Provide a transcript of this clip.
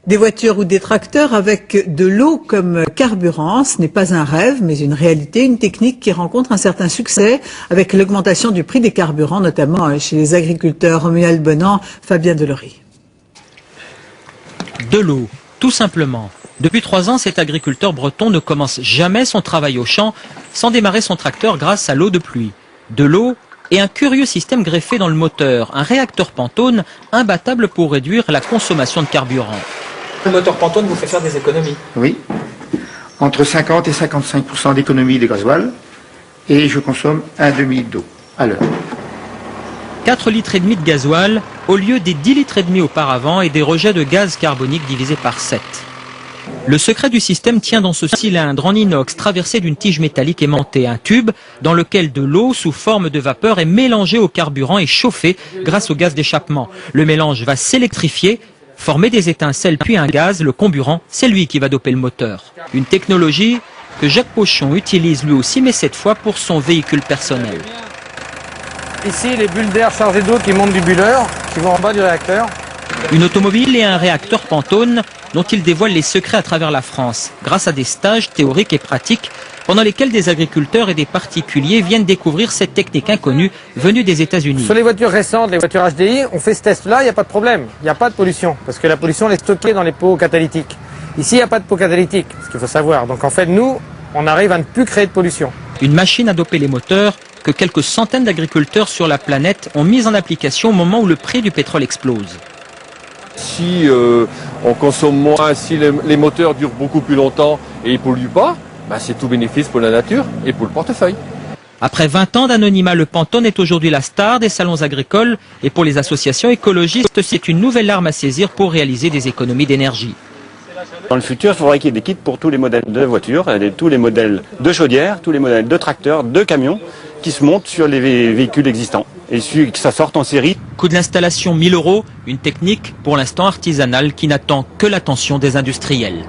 Des voitures ou des tracteurs avec de l'eau comme carburant, ce n'est pas un rêve, mais une réalité, une technique qui rencontre un certain succès avec l'augmentation du prix des carburants, notamment chez les agriculteurs. Romuald Bonan, Fabien Delory. De l'eau, tout simplement. Depuis 3 ans, cet agriculteur breton ne commence jamais son travail au champ sans démarrer son tracteur grâce à l'eau de pluie. De l'eau et un curieux système greffé dans le moteur, un réacteur Pantone imbattable pour réduire la consommation de carburant. Le moteur Pantone vous fait faire des économies? Oui, entre 50 et 55% d'économie de gasoil, et je consomme un demi-litre d'eau à l'heure. 4,5 litres de gasoil au lieu des 10,5 litres auparavant et des rejets de gaz carbonique divisés par 7. Le secret du système tient dans ce cylindre en inox traversé d'une tige métallique aimantée, un tube dans lequel de l'eau sous forme de vapeur est mélangée au carburant et chauffée grâce au gaz d'échappement. Le mélange va s'électrifier, former des étincelles puis un gaz, le comburant, c'est lui qui va doper le moteur. Une technologie que Jacques Pochon utilise lui aussi, mais cette fois pour son véhicule personnel. Ici, les bulles d'air chargées d'eau qui montent du bulleur, qui vont en bas du réacteur. Une automobile et un réacteur Pantone dont il dévoile les secrets à travers la France, grâce à des stages théoriques et pratiques pendant lesquels des agriculteurs et des particuliers viennent découvrir cette technique inconnue venue des États-Unis. Sur les voitures récentes, les voitures HDI, on fait ce test-là, il n'y a pas de problème. Il n'y a pas de pollution, parce que la pollution elle est stockée dans les pots catalytiques. Ici, il n'y a pas de pot catalytique, ce qu'il faut savoir. Donc en fait, nous, on arrive à ne plus créer de pollution. Une machine à doper les moteurs que quelques centaines d'agriculteurs sur la planète ont mise en application au moment où le prix du pétrole explose. Si on consomme moins, si les moteurs durent beaucoup plus longtemps et ils ne polluent pas, c'est tout bénéfice pour la nature et pour le portefeuille. Après 20 ans d'anonymat, le Pantone est aujourd'hui la star des salons agricoles et pour les associations écologistes, c'est une nouvelle arme à saisir pour réaliser des économies d'énergie. Dans le futur, il faudrait qu'il y ait des kits pour tous les modèles de voitures, tous les modèles de chaudières, tous les modèles de tracteurs, de camions qui se montent sur les véhicules existants et que ça sorte en série. Coût de l'installation 1 000 €, une technique pour l'instant artisanale qui n'attend que l'attention des industriels.